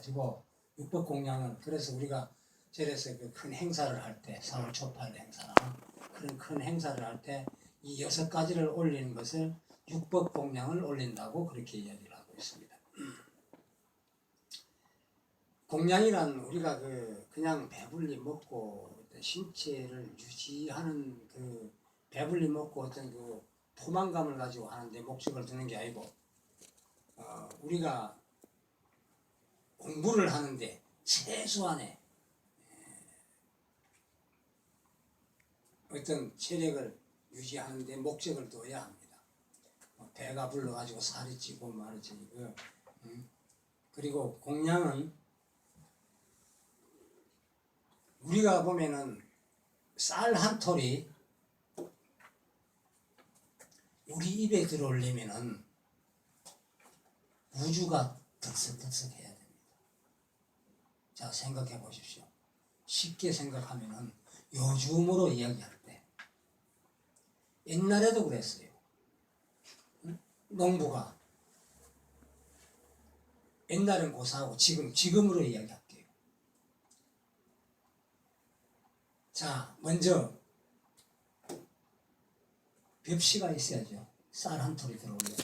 가지고 육법 공양은 그래서 우리가 절에서 그 큰 행사를 할 때 4월 초팔 행사나 그런 큰 행사를 할 때 이 6가지를 올리는 것을 육법 공양을 올린다고 그렇게 이야기를 하고 있습니다. 공양이란 우리가 그냥 배불리 먹고 신체를 유지하는 그 배불리 먹고 어떤 그 포만감을 가지고 하는데 목적을 두는 게 아니고 우리가 공부를 하는데 최소한의 어떤 체력을 유지하는데 목적을 둬야 합니다. 배가 불러가지고 살이 찌고 말이지. 그리고 공양은 우리가 보면은 쌀 한 톨이 우리 입에 들어오려면은 우주가 득석득석해야 됩니다. 자, 생각해 보십시오. 쉽게 생각하면은 요즘으로 이야기할 때 옛날에도 그랬어요. 농부가 옛날엔 고사하고 지금으로 이야기할게요. 자, 먼저 벽시가 있어야죠. 쌀 한 톨이 들어오려면,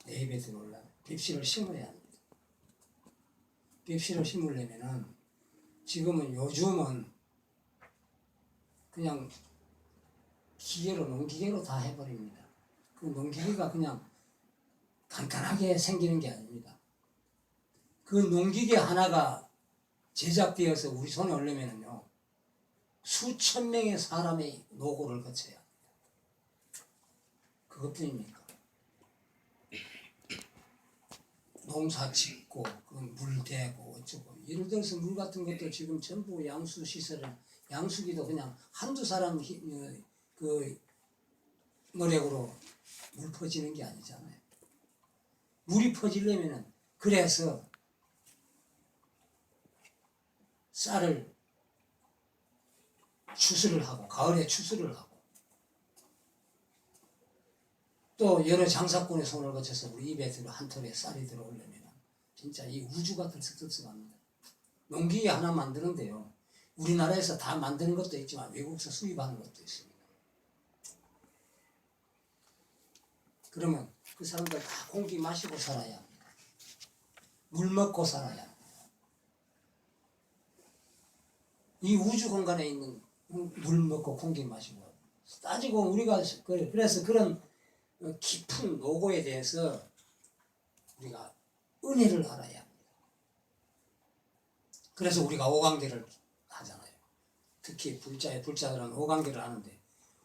내 입에 들어오려면 벽시를 심어야 합니다. 벽시를 심으려면은 지금은 요즘은 그냥 기계로 농기계로 다 해버립니다. 그 농기계가 그냥 간단하게 생기는 게 아닙니다. 그 농기계 하나가 제작되어서 우리 손에 오려면요 수천 명의 사람의 노고를 거쳐야 합니다. 그것뿐입니까? 농사 짓고 물 대고 어쩌고 예를 들어서 물 같은 것도 지금 전부 양수 시설은 양수기도 그냥 한두 사람 그 노력으로 물 퍼지는 게 아니잖아요. 물이 퍼지려면은 그래서 쌀을 추수를 하고 가을에 추수를 하고 또 여러 장사꾼의 손을 거쳐서 우리 입에 들어 한 톨에 쌀이 들어오려면 진짜 이 우주가 들썩들썩합니다. 농기계 하나 만드는데요. 우리나라에서 다 만드는 것도 있지만 외국에서 수입하는 것도 있습니다. 그러면 그 사람들 다 공기 마시고 살아야 합니다. 물 먹고 살아야 합니다. 이 우주 공간에 있는 물 먹고 공기 마시고 따지고 우리가 그래서 그런 깊은 노고에 대해서 우리가 은혜를 알아야 합니다. 그래서 우리가 오광계를 하잖아요. 특히 불자들은 오광계를 하는데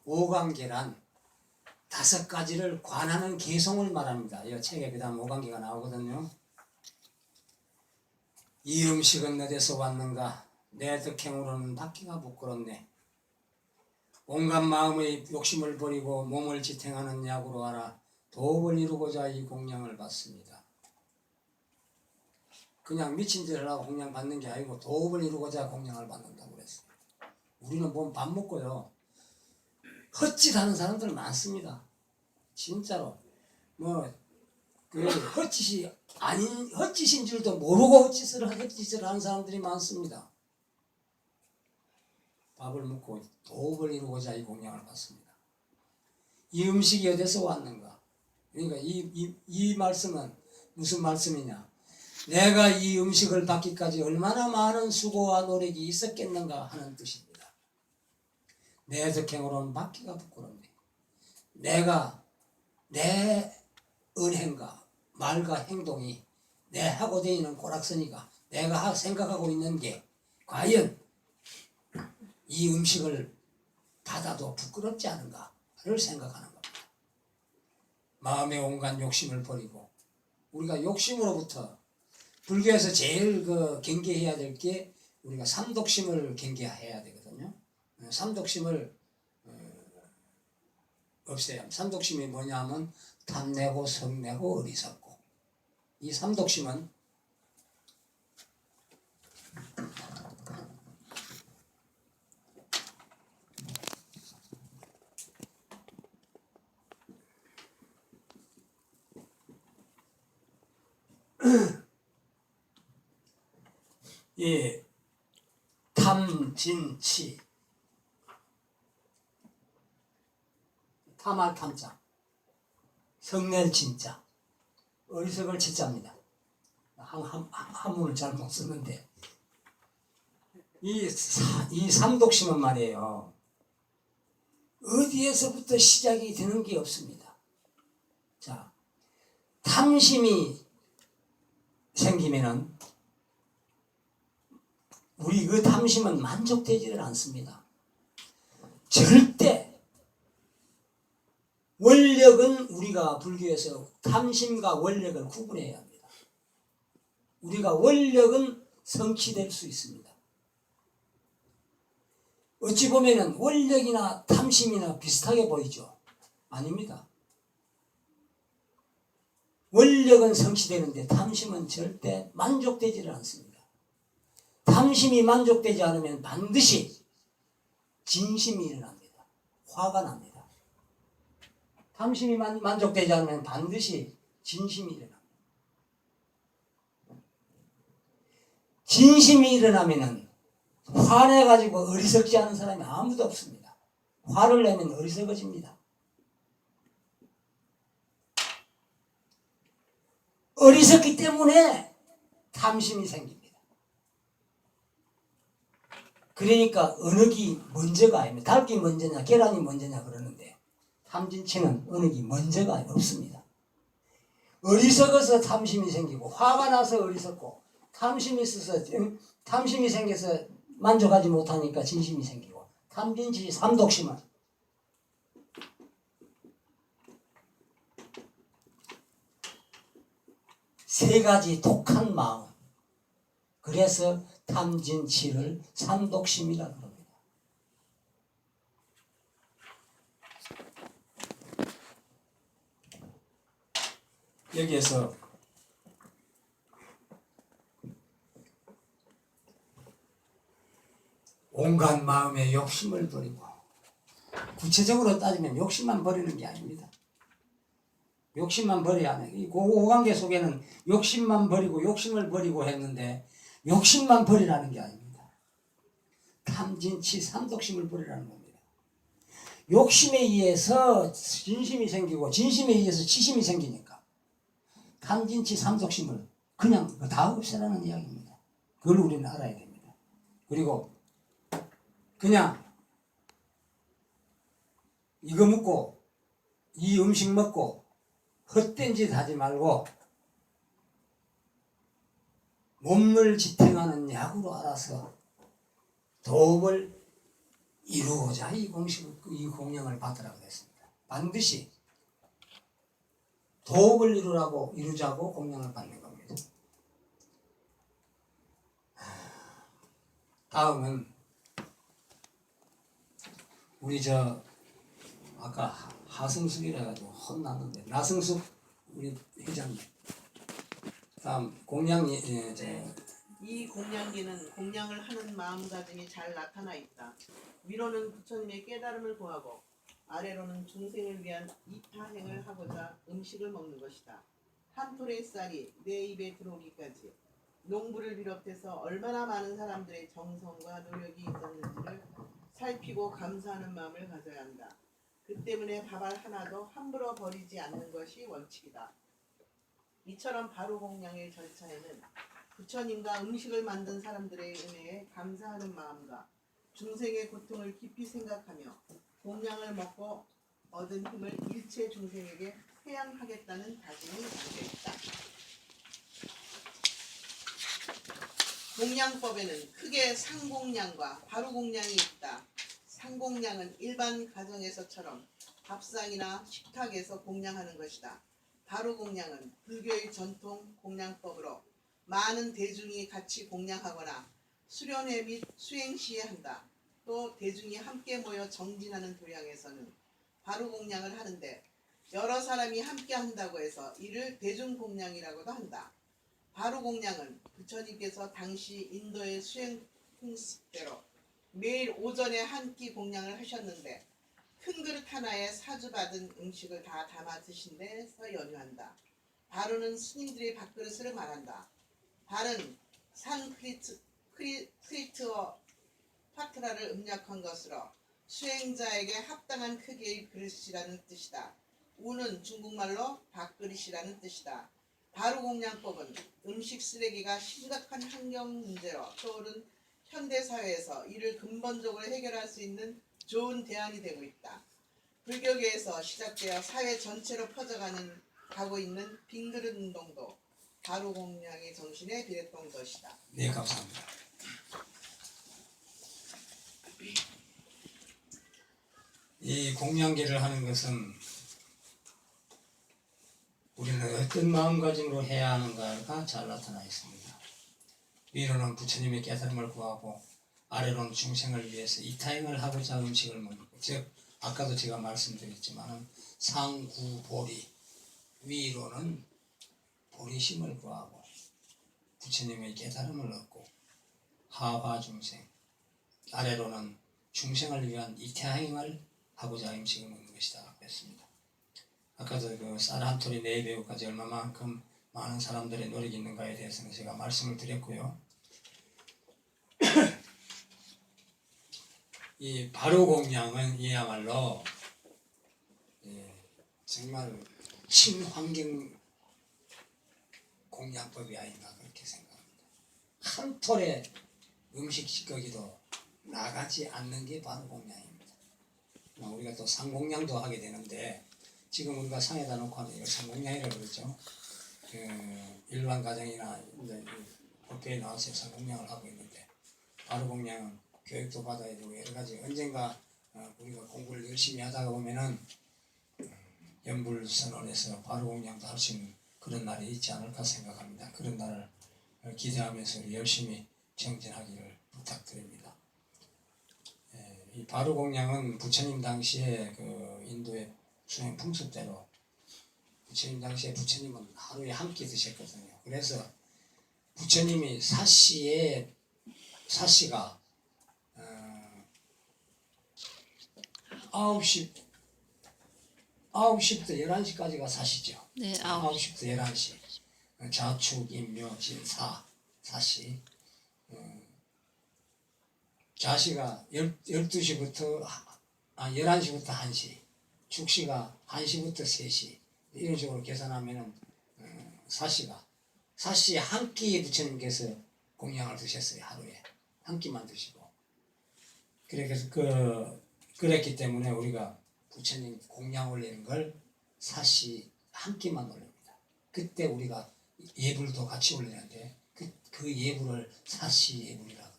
오광계란 5가지를 관하는 개성을 말합니다. 이 책에 그 다음 오광계가 나오거든요. 이 음식은 어디서 왔는가? 내 덕행으로는 받기가 부끄럽네. 온갖 마음의 욕심을 버리고 몸을 지탱하는 약으로 하라. 도업을 이루고자 이 공양을 받습니다. 그냥 미친 짓을 하고 공양 받는 게 아니고 도업을 이루고자 공양을 받는다고 그랬어요. 우리는 뭐 밥 먹고요 헛짓하는 사람들 많습니다. 진짜로 그 헛짓이 아닌 헛짓인 줄도 모르고 헛짓을 하는 사람들이 많습니다. 밥을 먹고 도업을 이루고자 이 공양을 받습니다. 이 음식이 어디서 왔는가? 그러니까 이 말씀은 무슨 말씀이냐? 내가 이 음식을 받기까지 얼마나 많은 수고와 노력이 있었겠는가 하는 뜻입니다. 내 덕행으로는 받기가 부끄럽네. 내가 내 은행과 말과 행동이 내 하고 다니는 꼬락서니가 내가 생각하고 있는 게 과연 이 음식을 받아도 부끄럽지 않은가를 생각하는 겁니다. 마음의 온갖 욕심을 버리고 우리가 욕심으로부터 불교에서 제일 경계해야 될 게 우리가 삼독심을 경계해야 되거든요. 삼독심을 없애야 합니다. 삼독심이 뭐냐면 탐내고 성내고 어리석고 이 삼독심은 이 탐진치, 탐할 탐자, 성낼 진짜, 어리석을 치자입니다. 한문을 잘못 쓰는데 이 삼독심은 말이에요. 어디에서부터 시작이 되는 게 없습니다. 자, 탐심이 생기면은 우리 그 탐심은 만족되지를 않습니다. 절대 원력은 우리가 불교에서 탐심과 원력을 구분해야 합니다. 우리가 원력은 성취될 수 있습니다. 어찌 보면은 원력이나 탐심이나 비슷하게 보이죠? 아닙니다. 원력은 성취되는데 탐심은 절대 만족되지를 않습니다. 탐심이 만족되지 않으면 반드시 진심이 일어납니다. 화가 납니다. 탐심이 만족되지 않으면 반드시 진심이 일어납니다. 진심이 일어나면은 화내가지고 어리석지 않은 사람이 아무도 없습니다. 화를 내면 어리석어집니다. 어리석기 때문에 탐심이 생깁니다. 그러니까 어느 기 먼저가 아닙니다. 닭이 먼저냐 계란이 먼저냐 그러는데 탐진치는 어느 기 먼저가 없습니다. 어리석어서 탐심이 생기고 화가 나서 어리석고 탐심이 생겨서 만족하지 못하니까 진심이 생기고 탐진치 삼독심은 세 가지 독한 마음. 그래서 탐진치를 삼독심이라고 합니다. 여기에서 온갖 마음의 욕심을 버리고, 구체적으로 따지면 욕심만 버리는 게 아닙니다. 욕심만 버려야 하네. 이 오관계 속에는 욕심만 버리고 욕심을 버리고 했는데 욕심만 버리라는 게 아닙니다. 탐진치 삼독심을 버리라는 겁니다. 욕심에 의해서 진심이 생기고 진심에 의해서 치심이 생기니까 탐진치 삼독심을 그냥 다 없애라는 이야기입니다. 그걸 우리는 알아야 됩니다. 그리고 그냥 이거 먹고 이 음식 먹고 헛된 짓 하지 말고 몸을 지탱하는 약으로 알아서 도업을 이루고자 이 공양을 받으라고 했습니다. 반드시 도업을 이루자고 공양을 받는 겁니다. 다음은 우리 아까 하승숙이라 가지고 혼났는데 나승숙 우리 회장님. 다음 공양이 이 공양기는 공양을 하는 마음가짐이 잘 나타나 있다. 위로는 부처님의 깨달음을 구하고 아래로는 중생을 위한 이타행을 하고자 음식을 먹는 것이다. 한 톨의 쌀이 내 입에 들어오기까지 농부를 비롯해서 얼마나 많은 사람들의 정성과 노력이 있었는지를 살피고 감사하는 마음을 가져야 한다. 그 때문에 밥알 하나도 함부로 버리지 않는 것이 원칙이다. 이처럼 바로 공양의 절차에는 부처님과 음식을 만든 사람들의 은혜에 감사하는 마음과 중생의 고통을 깊이 생각하며 공양을 먹고 얻은 힘을 일체 중생에게 회양하겠다는 다짐이 담겨있다. 공양법에는 크게 상공양과 바로공양이 있다. 상공양은 일반 가정에서처럼 밥상이나 식탁에서 공양하는 것이다. 바로공양은 불교의 전통 공양법으로 많은 대중이 같이 공양하거나 수련회 및 수행시에 한다. 또 대중이 함께 모여 정진하는 도량에서는 바로공양을 하는데 여러 사람이 함께 한다고 해서 이를 대중공양이라고도 한다. 바로공양은 부처님께서 당시 인도의 수행 풍습대로 매일 오전에 한 끼 공양을 하셨는데 큰 그릇 하나에 사주받은 음식을 다 담아 드신 데서 연유한다. 바로는 스님들의 밥그릇을 말한다. 발은 산크리트 크리트와 파트라를 음력한 것으로 수행자에게 합당한 크기의 그릇이라는 뜻이다. 우는 중국말로 밥그릇이라는 뜻이다. 바루공양법은 음식 쓰레기가 심각한 환경 문제로 떠오른 현대 사회에서 이를 근본적으로 해결할 수 있는 좋은 대안이 되고 있다. 불교계에서 시작되어 사회 전체로 가고 있는 빈그릇 운동도 바루공양의 정신에 비례했던 것이다. 네, 감사합니다. 이 공양계를 하는 것은 우리는 어떤 마음가짐으로 해야 하는가가 잘 나타나 있습니다. 위로는 부처님의 깨달음을 구하고 아래로는 중생을 위해서 이타행을 하고자 음식을 먹고, 즉 아까도 제가 말씀드렸지만 상구보리, 위로는 보리심을 구하고 부처님의 깨달음을 얻고 하화중생, 아래로는 중생을 위한 이타행을 하고자 음식을 먹는 것이다 그랬습니다. 아까도 그 쌀 한 톨이 네 배우까지 얼마만큼 많은 사람들의 노력이 있는가에 대해서는 제가 말씀을 드렸고요. 이 바루공양은 이야말로 정말 친환경 공양법이 아닌가 그렇게 생각합니다. 한 톨의 음식 찌꺼기도 나가지 않는 게 바루공양입니다. 우리가 또 상공양도 하게 되는데, 지금 우리가 상에다 놓고 하는 이걸 상공양이라고 그러죠. 일반 가정이나 이제 법회에 나와서 상공양을 하고 있는데, 바루공양은 교육도 받아야 되고 여러 가지, 언젠가 우리가 공부를 열심히 하다가 보면은 연불선언에서 바루공양도 할 수 있는 그런 날이 있지 않을까 생각합니다. 그런 날을 기대하면서 우리 열심히 정진하기를 부탁드립니다. 이 바루공양은 부처님 당시에 그 인도의 수행 풍습대로, 부처님 당시에 부처님은 하루에 한 끼 드셨거든요. 그래서 부처님이 사시가 9시부터 11시까지가 사시죠. 네, 9시부터 11시. 자축, 임묘, 진사, 사시. 자시가 12시부터 11시부터 1시, 축시가 1시부터 3시, 이런 식으로 계산하면은 사시 한 끼 부처님께서 공양을 드셨어요. 하루에 한 끼만 드시고. 그래서 그랬기 때문에 우리가 부처님 공양 올리는 걸 사시 한 끼만 올립니다. 그때 우리가 예불도 같이 올리는데 그 예불을 사시 예불이라고 합니다.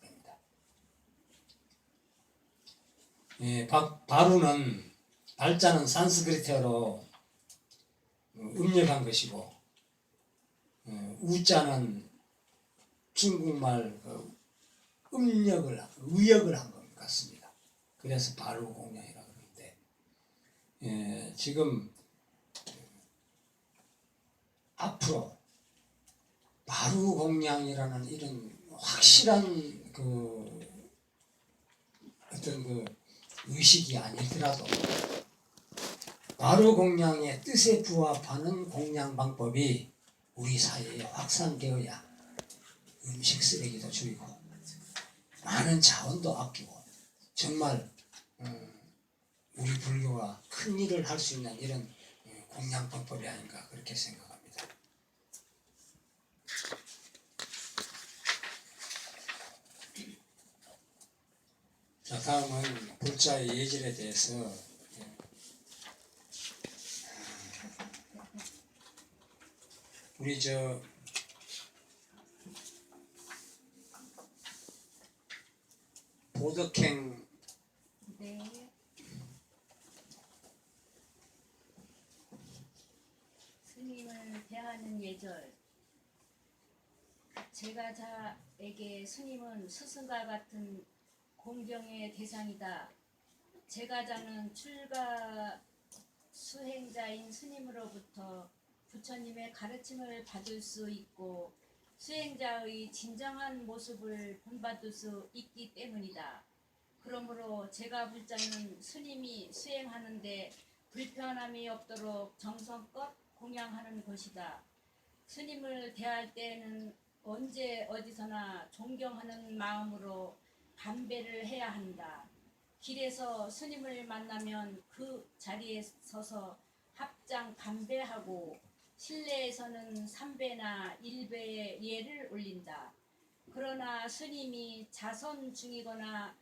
바루는 발자는 산스크리트어로 음력한 것이고, 우자는 중국말 의역을 한 것 같습니다. 그래서 바루공양이라고 그러는데, 지금 앞으로 바루공양이라는 이런 확실한 어떤 의식이 아니더라도 바루공양의 뜻에 부합하는 공양 방법이 우리 사회에 확산되어야 음식 쓰레기도 줄이고 많은 자원도 아끼고 정말 우리 불교가 큰 일을 할 수 있는 이런 공양 방법이 아닌가 그렇게 생각합니다. 자, 다음은 불자의 예절에 대해서 우리 보덕행 네. 스님을 대하는 예절. 제가 자에게 스님은 스승과 같은 공경의 대상이다. 제가 자는 출가 수행자인 스님으로부터 부처님의 가르침을 받을 수 있고 수행자의 진정한 모습을 본받을 수 있기 때문이다. 그러므로 제가 불자는 스님이 수행하는데 불편함이 없도록 정성껏 공양하는 것이다. 스님을 대할 때에는 언제 어디서나 존경하는 마음으로 반배를 해야 한다. 길에서 스님을 만나면 그 자리에 서서 합장 반배하고 실내에서는 3배나 1배의 예를 올린다. 그러나 스님이 자선 중이거나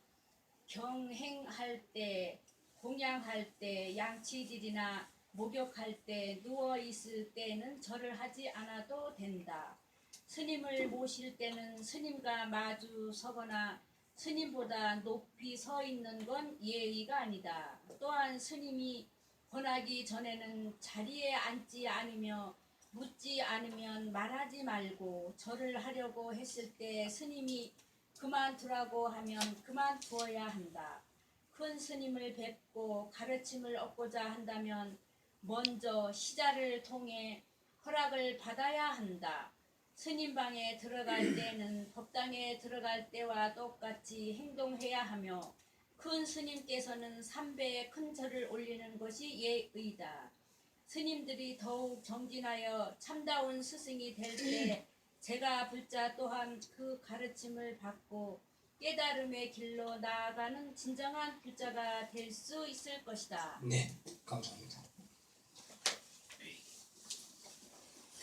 경행할 때, 공양할 때, 양치질이나 목욕할 때, 누워 있을 때는 절을 하지 않아도 된다. 스님을 모실 때는 스님과 마주 서거나 스님보다 높이 서 있는 건 예의가 아니다. 또한 스님이 권하기 전에는 자리에 앉지 않으며 묻지 않으면 말하지 말고, 절을 하려고 했을 때 스님이 그만두라고 하면 그만두어야 한다. 큰 스님을 뵙고 가르침을 얻고자 한다면 먼저 시자를 통해 허락을 받아야 한다. 스님 방에 들어갈 때는 법당에 들어갈 때와 똑같이 행동해야 하며, 큰 스님께서는 3배의 큰 절을 올리는 것이 예의다. 스님들이 더욱 정진하여 참다운 스승이 될 때 제가 불자 또한 그 가르침을 받고 깨달음의 길로 나아가는 진정한 불자가 될 수 있을 것이다. 네, 감사합니다.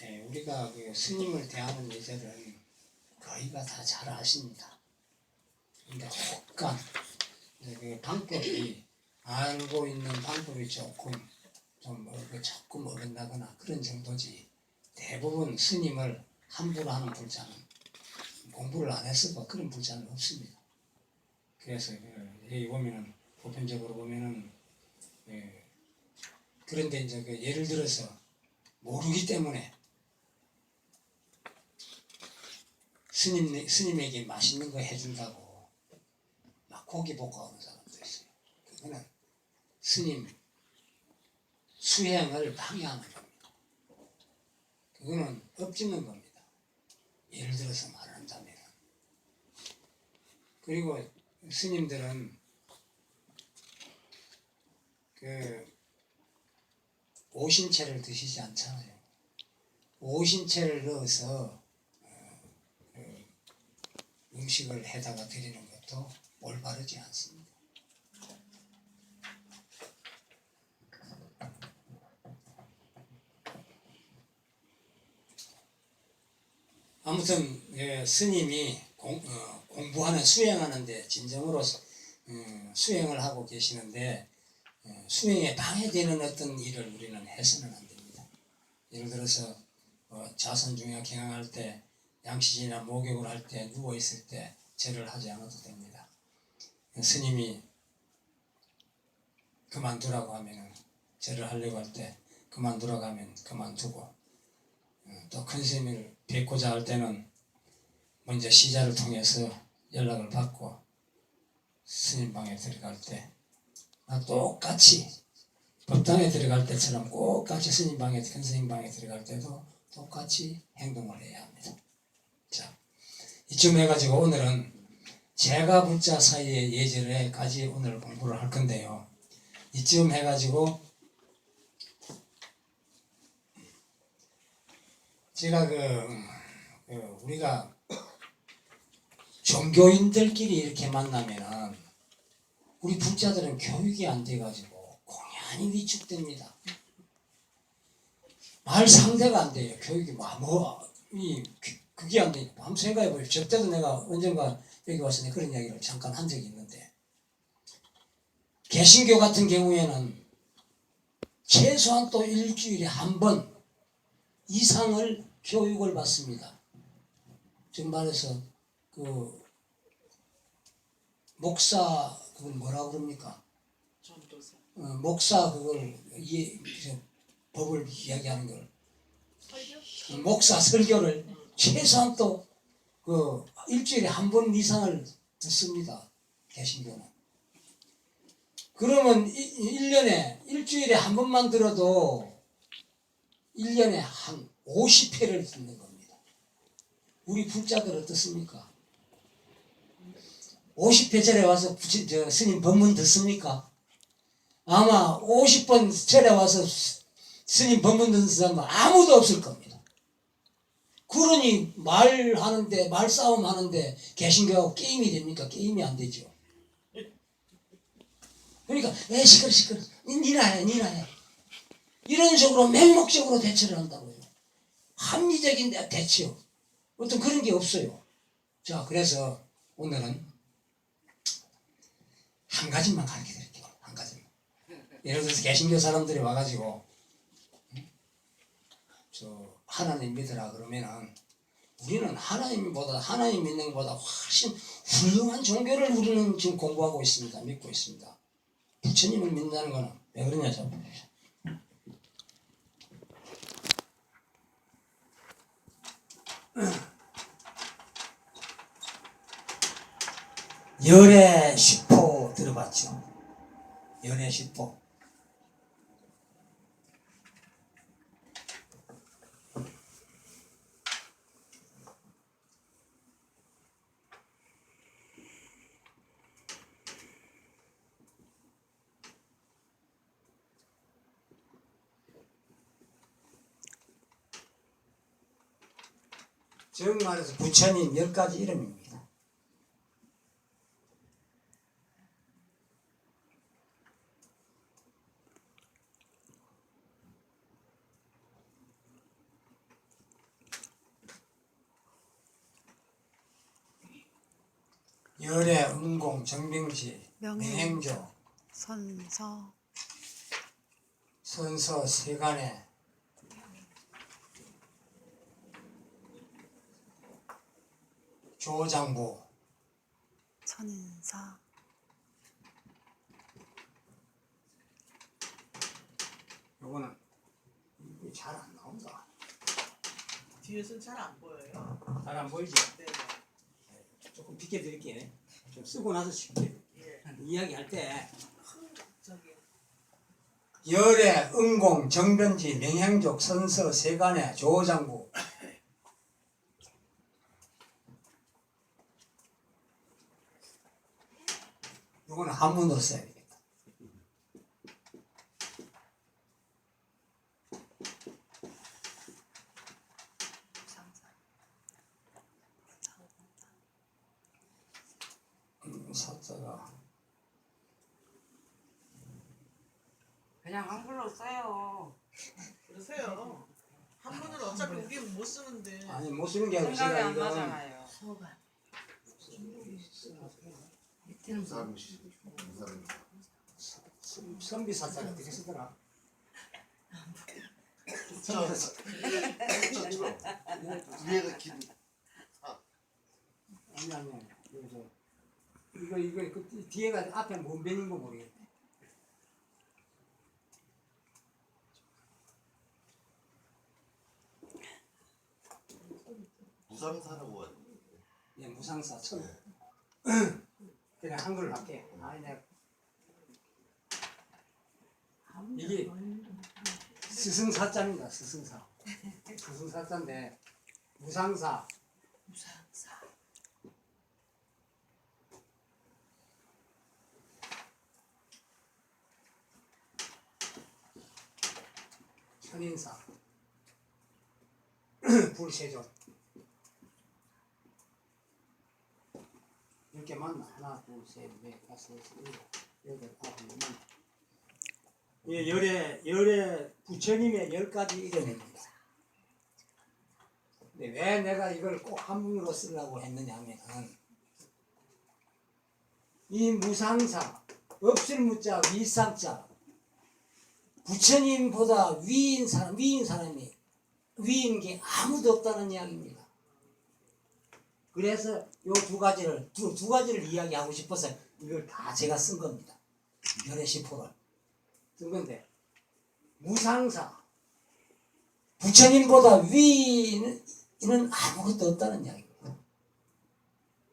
네, 우리가 그 스님을 대하는 예절은 거의가 다 잘 아십니다. 근데 혹간 그 방법이 알고 있는 방법이 조금 어긋나거나 그런 정도지, 대부분 스님을 함부로 하는 불자는 공부를 안 했어도 그런 불자는 없습니다. 그래서 여기 보면은 보편적으로 보면은 그런데 이제 그 예를 들어서 모르기 때문에 스님에게 맛있는 거 해준다고 막 고기 볶아 오는 사람도 있어요. 그거는 스님 수행을 방해하는 겁니다. 그거는 엎짓는 겁니다. 예를 들어서 말한다면. 그리고 스님들은 그 오신채를 드시지 않잖아요. 오신채를 넣어서 음식을 해다가 드리는 것도 올바르지 않습니다. 아무튼 스님이 공부하는 수행하는데 진정으로 수행을 하고 계시는데 수행에 방해되는 어떤 일을 우리는 해서는 안 됩니다. 예를 들어서 자선 중에 경영할 때, 양치질이나 목욕을 할 때, 누워 있을 때 절을 하지 않아도 됩니다. 스님이 그만두라고 하면은, 절을 하려고 할 때 그만두라고 하면 그만두고, 또 큰 스님을 뵙고자 할 때는 먼저 시자를 통해서 연락을 받고 스님 방에 들어갈 때 똑같이 법당에 들어갈 때처럼 똑같이 스님 방에, 큰 스님 방에 들어갈 때도 똑같이 행동을 해야 합니다. 자, 이쯤 해가지고 오늘은 제가 불자 사이의 예절에까지 오늘 공부를 할 건데요. 이쯤 해가지고 제가 우리가 종교인들끼리 이렇게 만나면은 우리 불자들은 교육이 안 돼가지고 공연히 위축됩니다. 말 상대가 안 돼요. 교육이 그게 안 되니까. 한번 생각해보세요. 저 때도 내가 언젠가 여기 와서 그런 이야기를 잠깐 한 적이 있는데, 개신교 같은 경우에는 최소한 또 일주일에 한 번 이상을 교육을 받습니다. 즉 말해서 목사 그걸 뭐라고 그럽니까? 전도사. 목사 그걸 법을 이야기하는 걸 설교? 목사 설교를 최소한 또 일주일에 한 번 이상을 듣습니다. 개신교는. 그러면 1년에 일주일에 한 번만 들어도 1년에 한 50회를 듣는 겁니다. 우리 불자들 어떻습니까? 50회 절에 와서 스님 법문 듣습니까? 아마 50번 절에 와서 스님 법문 듣는 사람은 아무도 없을 겁니다. 그러니 말하는데 말싸움 하는데 개신교하고 게임이 됩니까? 게임이 안 되죠. 그러니까 시끄러 시끄러 니나 해 이런 식으로 맹목적으로 대처를 한다고요. 합리적인 대처 어떤 그런 게 없어요. 자, 그래서 오늘은 한 가지만 가르쳐 드릴게요. 한 가지만. 예를 들어서 개신교 사람들이 와가지고 저 하나님 믿으라 그러면은 우리는 하나님 믿는 것보다 훨씬 훌륭한 종교를 우리는 지금 공부하고 있습니다. 믿고 있습니다. 부처님을 믿는다는 거는 왜 그러냐 죠. 열의 시포 들어봤죠? 열의 시포. 정말에서 부처님 10가지 이름입니다. 열의 음공 정명지 명행조 선서 세간에 조장부 천인사 요거는 잘 안 나온다. 뒤에서는 잘 안 보여요. 잘 안 보이지? 네. 조금 비켜드릴게. 좀 쓰고 나서 쉽게 예. 이야기할 때 저기 열의 음공 정변지 명행족 선서 세간의 조장부 요거는 한문으로 써야 되겠다. 사자가 그냥 한글로 써요. 그러세요. 한문은 어차피 우리 못 쓰는데. 아니 못 쓰는 게 아니라 생각이 제가 안 이건 나잖아요. 선비 사자가 어떻게 쓰더라? 위에가 긴 아니 이거 그 뒤에가 앞에 뭔 변인 거 모르겠네. 무상사라고 하는 예, 무상사 천. 그냥 한글로 할게. 아니 내가 이게 스승사자입니다. 스승사자인데 무상사. 천인사. 불세존. 이렇게 맞나? 하나, 둘, 셋, 넷, 다섯, 여섯, 일곱, 여덟, 아홉, 열. 예, 열의 부처님의 10가지 이름입니다. 근데 왜 내가 이걸 꼭 한문으로 쓰려고 했느냐 하면은 이 무상사, 없을 무자, 위상자, 부처님보다 위인 게 아무도 없다는 이야기입니다. 그래서 요 두 가지를 이야기하고 싶어서 이걸 다 제가 쓴 겁니다. 열의 시포를 쓴 건데, 무상사, 부처님보다 위인은 아무것도 없다는 이야기입니다.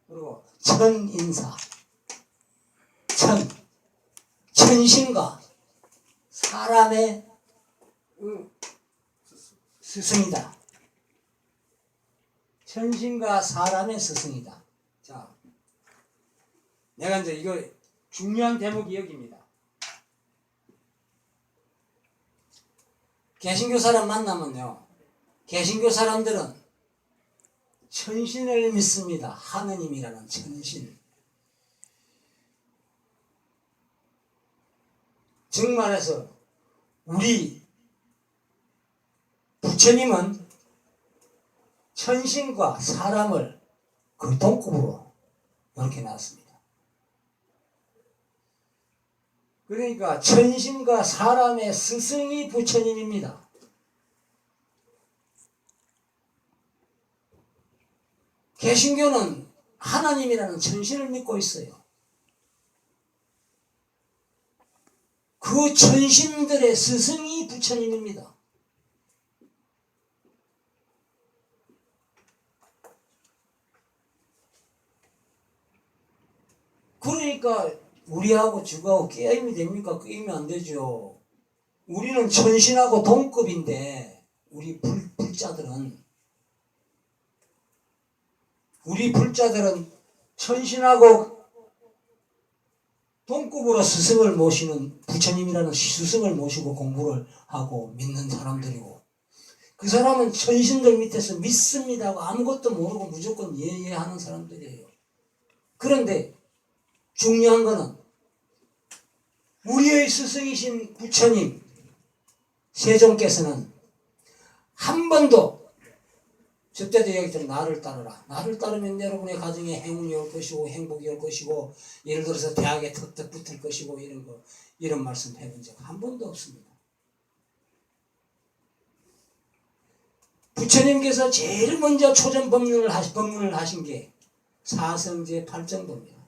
그리고 천인사, 천신과 사람의 스승이다. 천신과 사람의 스승이다. 자, 내가 이제 이거 중요한 대목이 여기입니다. 개신교 사람 만나면요, 개신교 사람들은 천신을 믿습니다. 하느님이라는 천신. 정말해서 우리 부처님은 천신과 사람을 그 동급으로 이렇게 놨습니다. 그러니까 천신과 사람의 스승이 부처님입니다. 개신교는 하나님이라는 천신을 믿고 있어요. 그 천신들의 스승이 부처님입니다. 그러니까 우리하고 주하고 게임이 됩니까? 게임이 안 되죠. 우리는 천신하고 동급인데 우리 불자들은 천신하고 동급으로 스승을 모시는 부처님이라는 스승을 모시고 공부를 하고 믿는 사람들이고, 그 사람은 천신들 밑에서 믿습니다 하고 아무것도 모르고 무조건 예예하는 사람들이에요. 그런데 중요한 거는 우리의 스승이신 부처님 세종께서는 한 번도 저때도 얘기했잖아요. 나를 따르라. 나를 따르면 여러분의 가정에 행운이 올 것이고 행복이 올 것이고 예를 들어서 대학에 턱턱 붙을 것이고 이런 말씀 해본 적 한 번도 없습니다. 부처님께서 제일 먼저 초전 법문을 하신 게 사성제 8정도입니다.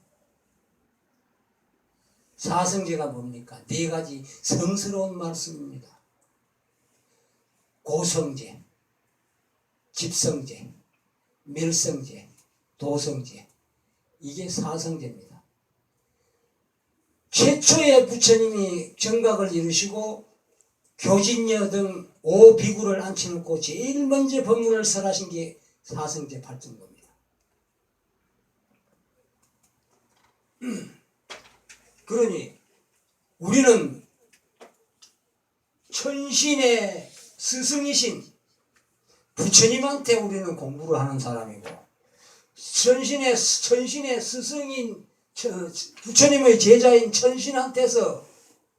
사성제가 뭡니까? 네 가지 성스러운 말씀입니다. 고성제, 집성제, 멸성제, 도성제, 이게 사성제입니다. 최초의 부처님이 정각을 이루시고 교진녀 등 5비구를 앉혀놓고 제일 먼저 법문을 설하신 게 사성제 8정도입니다. 그러니 우리는 천신의 스승이신 부처님한테 우리는 공부를 하는 사람이고, 천신의 스승인 부처님의 제자인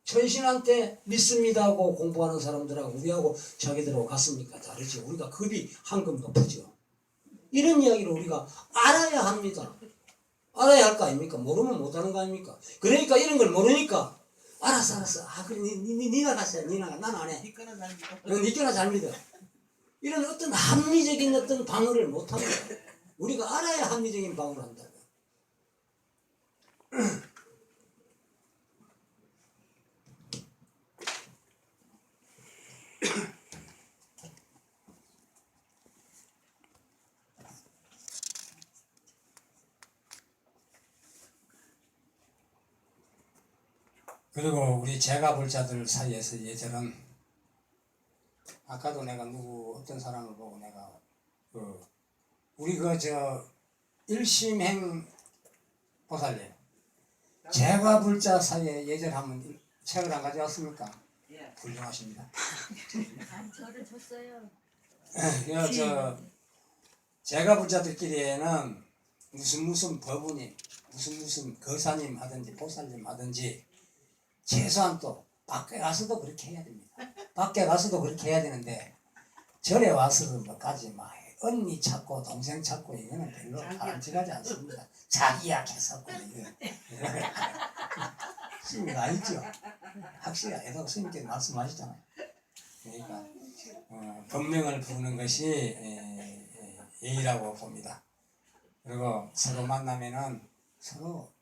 천신한테 믿습니다 하고 공부하는 사람들하고 우리하고 자기들하고 같습니까? 다르지. 우리가 급이 한급 높으죠. 이런 이야기를 우리가 알아야 합니다. 알아야 할 거 아닙니까? 모르면 못하는 거 아닙니까? 그러니까 이런 걸 모르니까 알았어. 그래 니나 갔어요. 니나가. 난 안 해. 니꺼나 잘 믿어. 니꺼나 잘 믿어. 이런 어떤 합리적인 어떤 방어를 못합니다. 우리가 알아야 합리적인 방어를 한다고. 그리고 우리 제가불자들 사이에서 예절은, 아까도 내가 어떤 사람을 보고 내가 우리 일심행 보살님 제가불자 사이에 예절하면 책을 안 가져왔습니까? 예. 훌륭하십니다. 저를 줬어요. 제가불자들끼리에는 무슨 법우님, 무슨 거사님 하든지 보살님 하든지 최소한 또 밖에 가서도 그렇게 해야 됩니다. 밖에 가서도 그렇게 해야 되는데 절에 와서도 뭐까지 막 언니 찾고 동생 찾고 이거는 별로 바람직하지 않습니다. 자기야 개섭고 스님이 알죠? 확실히 애도 스님께서 말씀하시잖아요. 그러니까 법명을 부르는 것이 예의라고 봅니다. 그리고 서로 만나면은 서로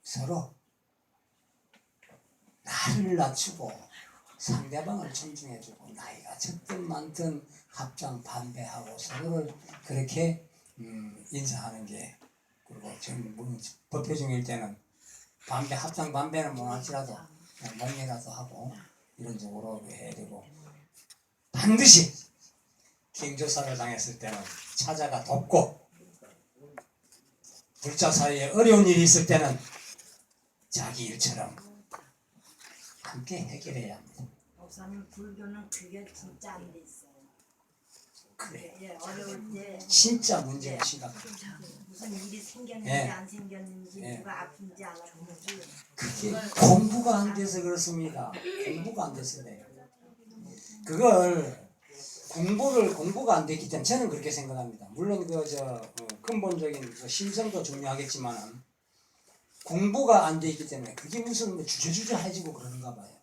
나를 낮추고 상대방을 존중해주고 나이가 적든 많든 합장 반배하고 서로를 그렇게 인사하는 게, 그리고 법회 중일 때는 합장 반배는 못할지라도 몽이라도 하고 이런 쪽으로 해야 되고, 반드시 경조사를 당했을 때는 찾아가 돕고, 불자 사이에 어려운 일이 있을 때는 자기 일처럼 함께 해결해야 합니다. 목사님, 불교는 그게 진짜 안 돼 있어요. 그래. 예, 어려울 때 진짜 문제가 심각해. 무슨 일이 생겼는지 예. 안 생겼는지 예. 누가 아픈지 안 아픈지 그게 공부가 안 돼서 그렇습니다. 공부가 안 돼서 그래요. 그걸 공부가 안 됐기 때문에 저는 그렇게 생각합니다. 물론 근본적인 그 심성도 중요하겠지만은 공부가 안 돼 있기 때문에 그게 무슨 뭐 주저주저해지고 그러는가 봐요.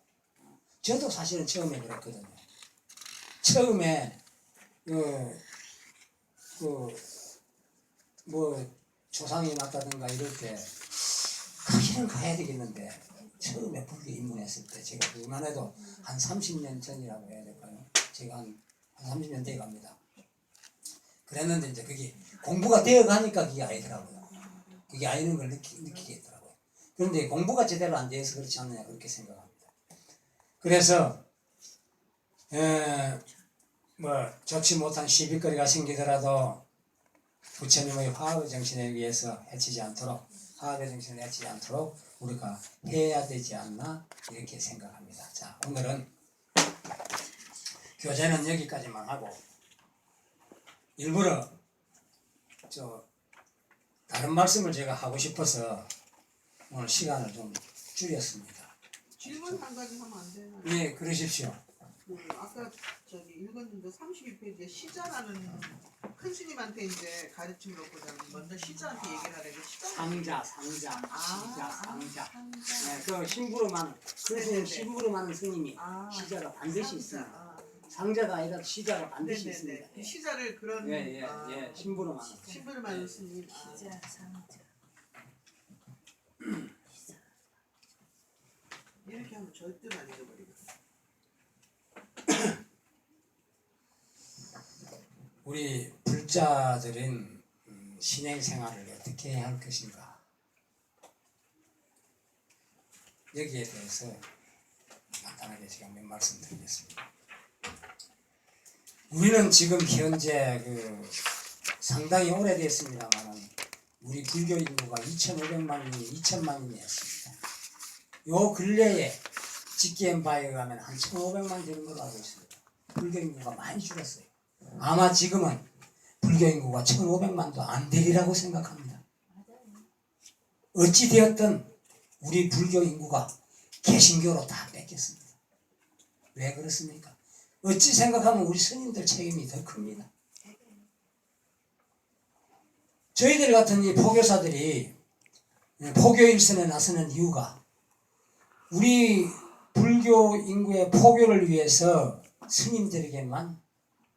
저도 사실은 처음에 그랬거든요. 처음에 뭐 조상이 났다든가 이럴 때 가기는 가야 되겠는데 처음에 불교 입문했을 때 제가 그만 해도 한 30년 전이라고 해야 될까요? 제가 한 30년 돼 갑니다. 그랬는데 이제 그게 공부가 되어 가니까 그게 아니더라고요. 그게 아니는 걸 느끼겠더라고요. 그런데 공부가 제대로 안 돼서 그렇지 않느냐 그렇게 생각합니다. 그래서 뭐 좋지 못한 시비거리가 생기더라도 부처님의 화합의 정신에 의해서 해치지 않도록 화합의 정신을 해치지 않도록 우리가 해야 되지 않나 이렇게 생각합니다. 자, 오늘은 교재는 여기까지만 하고 일부러 다른 말씀을 제가 하고 싶어서 오늘 시간을 좀 줄였습니다. 질문 한 가지 하면 안 되나요? 예, 그러십시오. 아까 읽었는데 32페이지에 시자라는 큰 스님한테 이제 가르침 놓고자 먼저 시자한테 얘기를 하래요. 상자. 네, 그 심부름하는 큰 심부름하는 스님이 시자가 반드시 있습니다. 상자가 아니라 시자가 반드시 있습니다. 그 시자를 그런 예, 심부름하는. 심부름하는 스님. 기자 상자 이렇게 하면 절대 안 잊어버리거든. 우리 불자들은 신행 생활을 어떻게 해야 할 것인가 여기에 대해서 간단하게 제가 몇 말씀 드리겠습니다. 우리는 지금 현재 상당히 오래됐습니다만 우리 불교 인구가 2,500만이 2,000만이었습니다. 요 근래에 집계한 바에 의하면 한 1,500만 되는 걸로 알고 있습니다. 불교 인구가 많이 줄었어요. 아마 지금은 불교 인구가 1,500만도 안 되리라고 생각합니다. 어찌되었든 우리 불교 인구가 개신교로 다 뺏겼습니다. 왜 그렇습니까? 어찌 생각하면 우리 스님들 책임이 더 큽니다. 저희들 같은 이 포교사들이 포교일선에 나서는 이유가 우리 불교 인구의 포교를 위해서 스님들에게만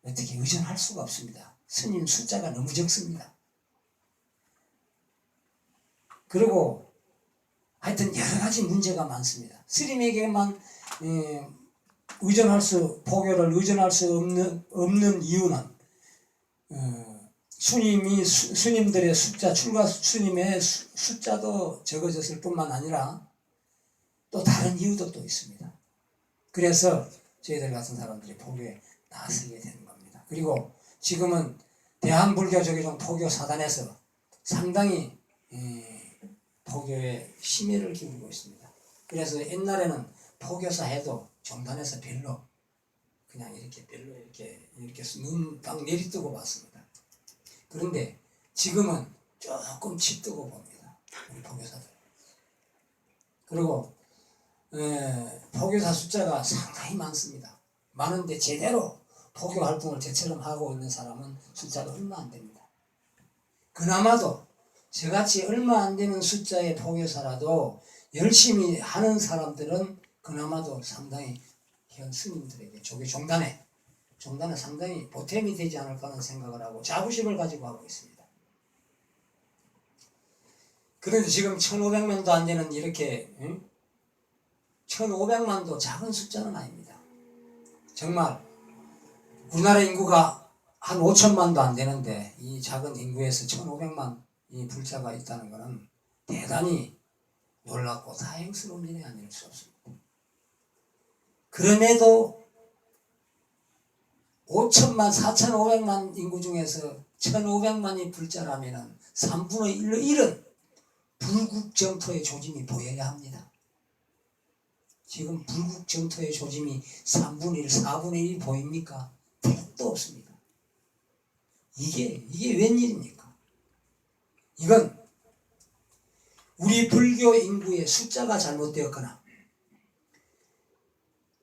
어떻게 의존할 수가 없습니다. 스님 숫자가 너무 적습니다. 그리고 하여튼 여러 가지 문제가 많습니다. 스님에게만 포교를 의존할 수 없는 이유는 스님들의 숫자, 출가 스님의 숫자도 적어졌을 뿐만 아니라 또 다른 이유도 또 있습니다. 그래서 저희들 같은 사람들이 포교에 나서게 되는 겁니다. 그리고 지금은 대한불교조계종 포교 사단에서 상당히 포교에 심혈을 기울이고 있습니다. 그래서 옛날에는 포교사 해도 정단에서 별로 이렇게 눈 딱 내리뜨고 봤습니다. 그런데 지금은 조금 치뜨고 봅니다. 우리 포교사들. 그리고 포교사 숫자가 상당히 많습니다. 많은데 제대로 포교 활동을 저처럼 하고 있는 사람은 숫자가 얼마 안 됩니다. 그나마도 저같이 얼마 안 되는 숫자의 포교사라도 열심히 하는 사람들은 그나마도 상당히 현 스님들에게 조계 종단에 상당히 보탬이 되지 않을까 하는 생각을 하고 자부심을 가지고 하고 있습니다. 그런데 지금 1,500만도 안 되는 이렇게 1,500만도 작은 숫자는 아닙니다. 정말 우리나라 인구가 한 5천만도 안 되는데 이 작은 인구에서 1,500만 이 불자가 있다는 것은 대단히 놀랍고 다행스러운 일이 아닐 수 없습니다. 그럼에도 5천만, 4,500만 인구 중에서 1,500만이 불자라면 3분의 1은 불국정토의 조짐이 보여야 합니다. 지금 불국정토의 조짐이 3분의 1, 4분의 1이 보입니까? 택도 없습니다. 이게 웬일입니까? 이건 우리 불교 인구의 숫자가 잘못되었거나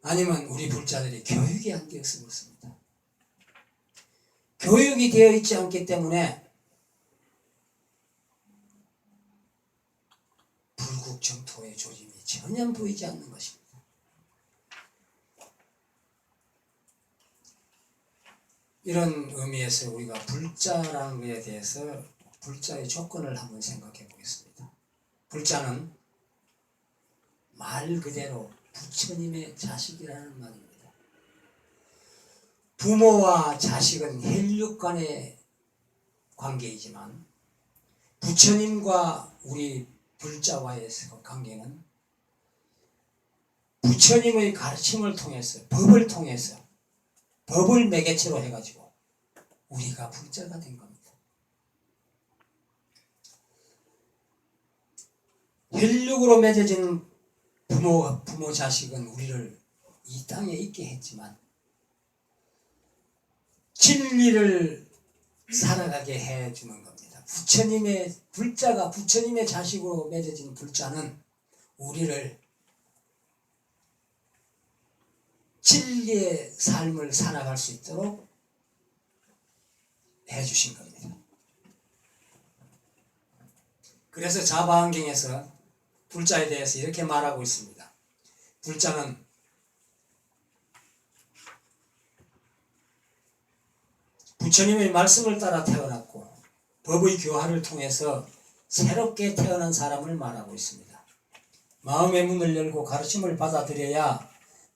아니면 우리 불자들이 교육이 안 되어서 그렇습니다. 교육이 되어 있지 않기 때문에 불국 정토의 조짐이 전혀 보이지 않는 것입니다. 이런 의미에서 우리가 불자라는 것에 대해서 불자의 조건을 한번 생각해 보겠습니다. 불자는 말 그대로 부처님의 자식이라는 말입니다. 부모와 자식은 혈육 간의 관계이지만 부처님과 우리 불자와의 관계는 부처님의 가르침을 통해서 법을 매개체로 해가지고 우리가 불자가 된 겁니다. 혈육으로 맺어진 부모 자식은 우리를 이 땅에 있게 했지만 진리를 살아가게 해주는 겁니다. 부처님의 자식으로 맺어진 불자는 우리를 진리의 삶을 살아갈 수 있도록 해주신 겁니다. 그래서 자바안경에서 불자에 대해서 이렇게 말하고 있습니다. 불자는 부처님의 말씀을 따라 태어났고 법의 교화를 통해서 새롭게 태어난 사람을 말하고 있습니다. 마음의 문을 열고 가르침을 받아들여야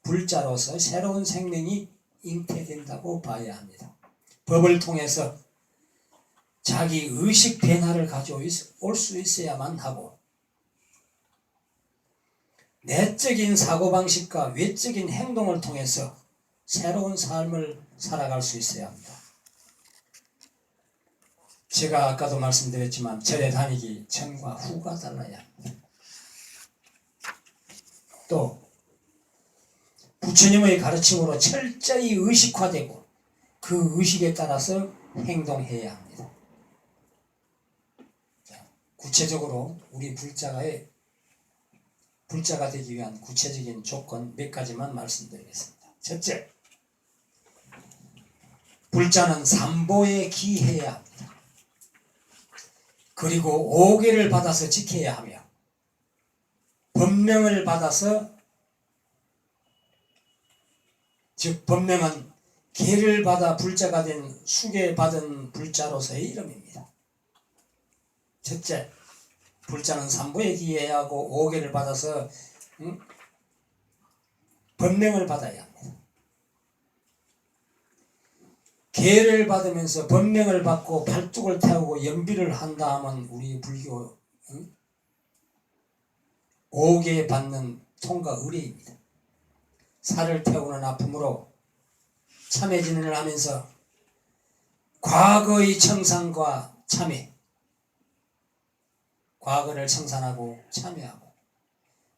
불자로서 새로운 생명이 잉태된다고 봐야 합니다. 법을 통해서 자기 의식 변화를 가져올 수 있어야만 하고 내적인 사고방식과 외적인 행동을 통해서 새로운 삶을 살아갈 수 있어야 합니다. 제가 아까도 말씀드렸지만 절에 다니기 전과 후가 달라야 합니다. 또 부처님의 가르침으로 철저히 의식화되고 그 의식에 따라서 행동해야 합니다. 자, 구체적으로 우리 불자가 되기 위한 구체적인 조건 몇 가지만 말씀드리겠습니다. 첫째, 불자는 삼보에 기해야 합니다. 그리고 오계를 받아서 지켜야 하며 법명을 받아서, 즉 법명은 계를 받아 불자가 된 수계받은 불자로서의 이름입니다. 첫째, 불자는 삼보에 기해야 하고 오계를 받아서 법명을 받아야 합니다. 계를 받으면서 법명을 받고 팔뚝을 태우고 연비를 한다 하면 우리 불교 오계 받는 통과 의례입니다. 살을 태우는 아픔으로 참회진을 하면서 과거의 청산과 참회, 과거를 청산하고 참회하고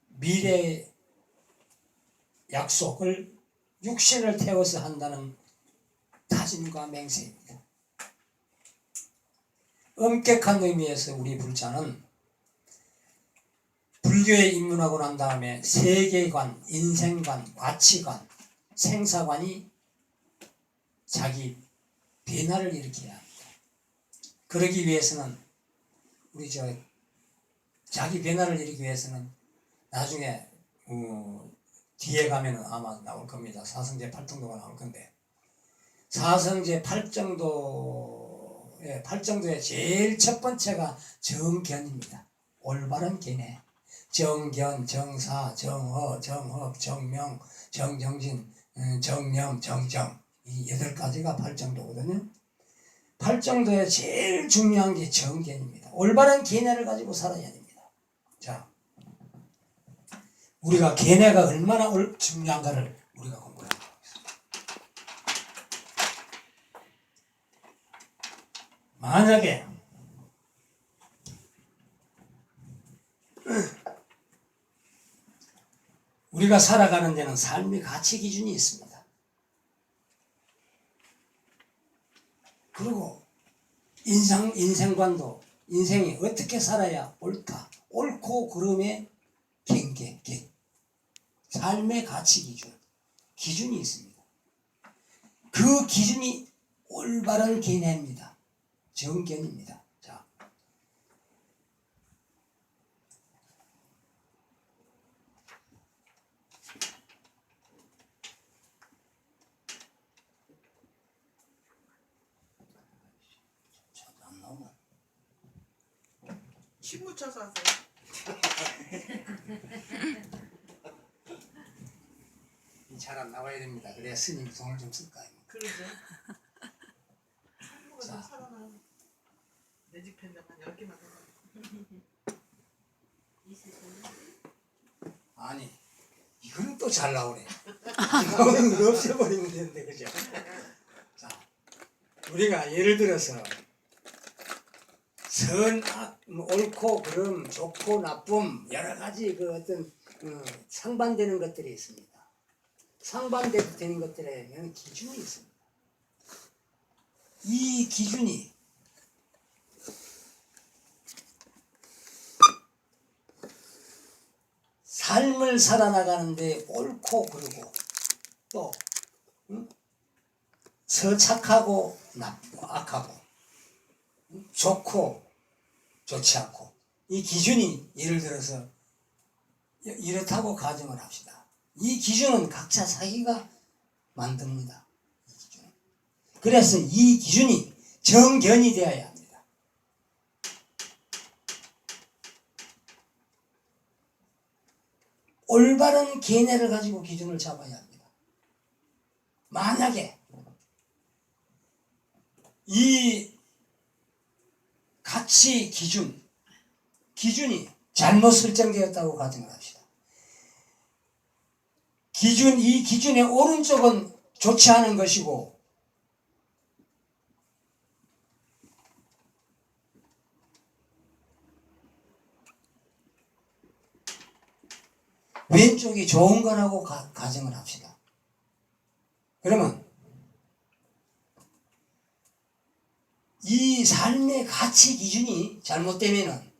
미래의 약속을 육신을 태워서 한다는 다짐과 맹세입니다. 엄격한 의미에서 우리 불자는 불교에 입문하고 난 다음에 세계관, 인생관, 가치관, 생사관이 자기 변화를 일으켜야 합니다. 그러기 위해서는 자기 변화를 일으키기 위해서는 나중에 뒤에 가면은 아마 나올 겁니다. 사성제 8정도가 나올 건데 사성제 8정도의 제일 첫 번째가 정견입니다. 올바른 견해. 정견, 정사, 정허, 정합, 정명, 정정진, 정념, 정정, 이 8가지가 8정도거든요. 8정도의 제일 중요한 게 정견입니다. 올바른 견해를 가지고 살아야 됩니다. 자, 우리가 견해가 얼마나 중요한가를 우리가 공부해 보겠습니다. 만약에 우리가 살아가는 데는 삶의 가치 기준이 있습니다. 그리고 인생관도 인생이 어떻게 살아야 옳다. 옳고 그름의 경계, 삶의 가치 기준이 있습니다. 그 기준이 올바른 견해입니다. 정견입니다. 자, 안 나오나? 침 묻혀서 하세요. 잘 안 나와야 됩니다. 그래야 스님 돈을 좀 쓸까. 그러죠. 한국어 좀 자. 살아나. 내 집 펜만 10개만 더. 아니, 이거는 또 잘 나오네. 나오는 거 없애버리면 되는데, 그죠? 자, 우리가 예를 들어서 선, 악, 옳고 그름, 좋고 나쁨 여러 가지 그 어떤 상반되는 것들이 있습니다. 상반되는 것들에는 기준이 있습니다. 이 기준이 삶을 살아나가는데 옳고 그르고 또 서착하고 나쁘고 악하고 좋고 좋지 않고 이 기준이 예를 들어서 이렇다고 가정을 합시다. 이 기준은 각자 자기가 만듭니다. 이 기준은. 그래서 이 기준이 정견이 되어야 합니다. 올바른 견해를 가지고 기준을 잡아야 합니다. 만약에 이 가치 기준이 잘못 설정되었다고 가정을 합시다. 이 기준의 오른쪽은 좋지 않은 것이고 왼쪽이 좋은 거라고 가정을 합시다. 그러면 이 삶의 가치 기준이 잘못되면은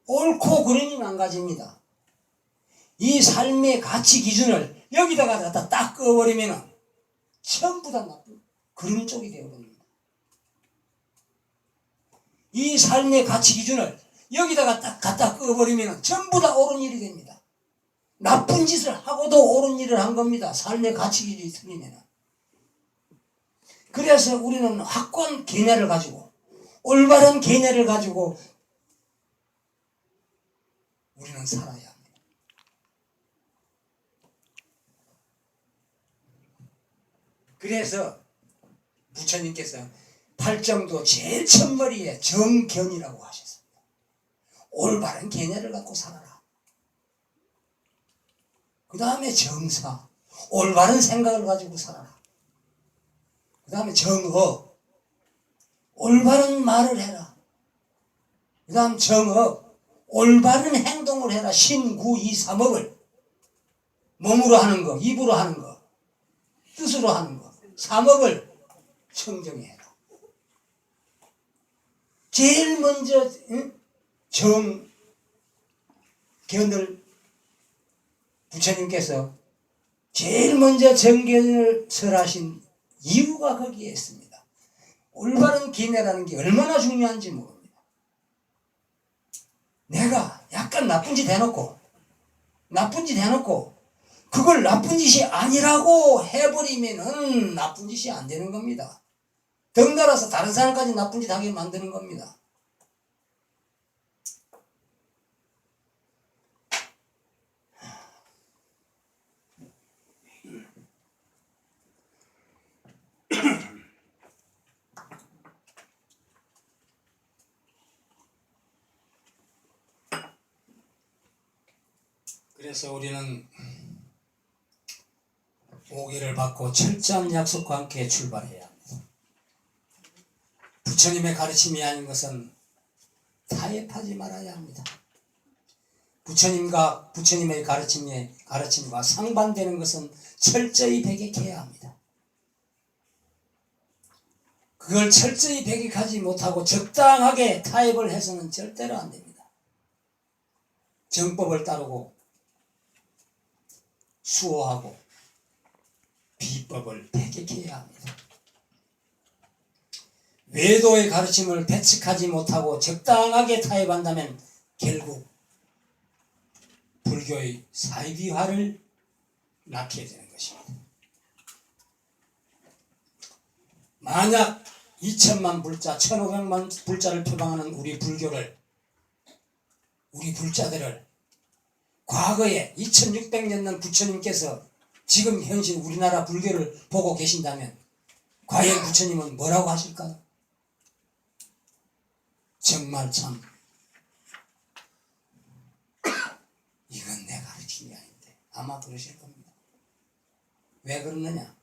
옳고 그름이 망가집니다. 이 삶의 가치 기준을 여기다가 갖다 딱 꺼버리면은 전부 다 나쁜 그런 쪽이 되어버립니다. 이 삶의 가치 기준을 여기다가 딱 갖다 꺼버리면은 전부 다 옳은 일이 됩니다. 나쁜 짓을 하고도 옳은 일을 한 겁니다. 삶의 가치 기준이 틀리면은. 그래서 우리는 확고한 견해를 가지고 올바른 견해를 가지고 우리는 살아야 합니다. 그래서 부처님께서 팔정도 제일 첫머리에 정견이라고 하셨습니다. 올바른 견해를 갖고 살아라. 그 다음에 정사, 올바른 생각을 가지고 살아라. 그 다음에 정업, 올바른 말을 해라. 그 다음 정업, 올바른 행동을 해라. 신구 이 삼업을 몸으로 하는 거, 입으로 하는 거, 뜻으로 하는 거, 삼업을 청정해라. 제일 먼저 정견을 부처님께서 제일 먼저 정견을 설하신 이유가 거기에 있습니다. 올바른 견해라는 게 얼마나 중요한지 모릅니다. 내가 약간 나쁜 짓 해놓고 그걸 나쁜 짓이 아니라고 해버리면은 나쁜 짓이 안 되는 겁니다. 덩달아서 다른 사람까지 나쁜 짓 하게 만드는 겁니다. 그래서 우리는 오기를 받고 철저한 약속과 함께 출발해야 합니다. 부처님의 가르침이 아닌 것은 타협하지 말아야 합니다. 부처님의 가르침과 상반되는 것은 철저히 배격해야 합니다. 그걸 철저히 배격하지 못하고 적당하게 타협을 해서는 절대로 안 됩니다. 정법을 따르고 수호하고 비법을 배격해야 합니다. 외도의 가르침을 배측하지 못하고 적당하게 타협한다면 결국 불교의 사이비화를 낳게 되는 것입니다. 만약 2000만 불자, 1500만 불자를 표방하는 우리 불교를, 우리 불자들을 과거에 2600년 전 부처님께서 지금 현실 우리나라 불교를 보고 계신다면 과연 부처님은 뭐라고 하실까요? 정말 참 이건 내 가르침이 아닌데 아마 그러실 겁니다. 왜 그러느냐?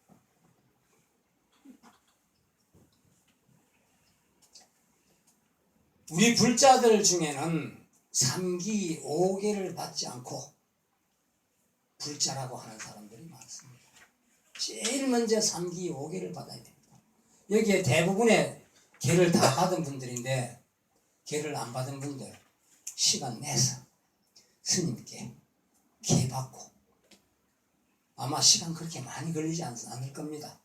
우리 불자들 중에는 3기 5개를 받지 않고 불자라고 하는 사람들이 많습니다. 제일 먼저 3기 5개를 받아야 됩니다. 여기에 대부분의 개를 다 받은 분들인데 개를 안 받은 분들 시간 내서 스님께 개 받고 아마 시간 그렇게 많이 걸리지 않을 겁니다.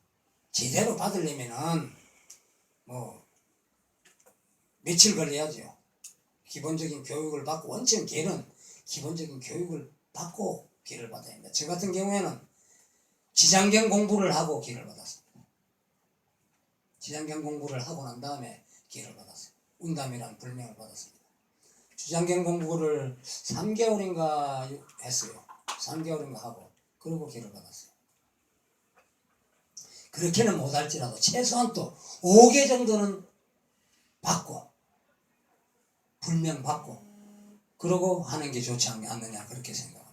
제대로 받으려면은 뭐 며칠 걸려야죠. 기본적인 교육을 받고 원천 개는 기본적인 교육을 받고 개를 받아야 합니다. 저 같은 경우에는 지장경 공부를 하고 개를 받았습니다. 지장경 공부를 하고 난 다음에 개를 받았어요. 운담이라는 불명을 받았습니다. 지장경 공부를 3개월인가 했어요. 3개월인가 하고 그리고 개를 받았어요. 그렇게는 못할지라도 최소한 또 5개 정도는 받고 불명 받고 그러고 하는 게 좋지 않느냐 그렇게 생각합니다.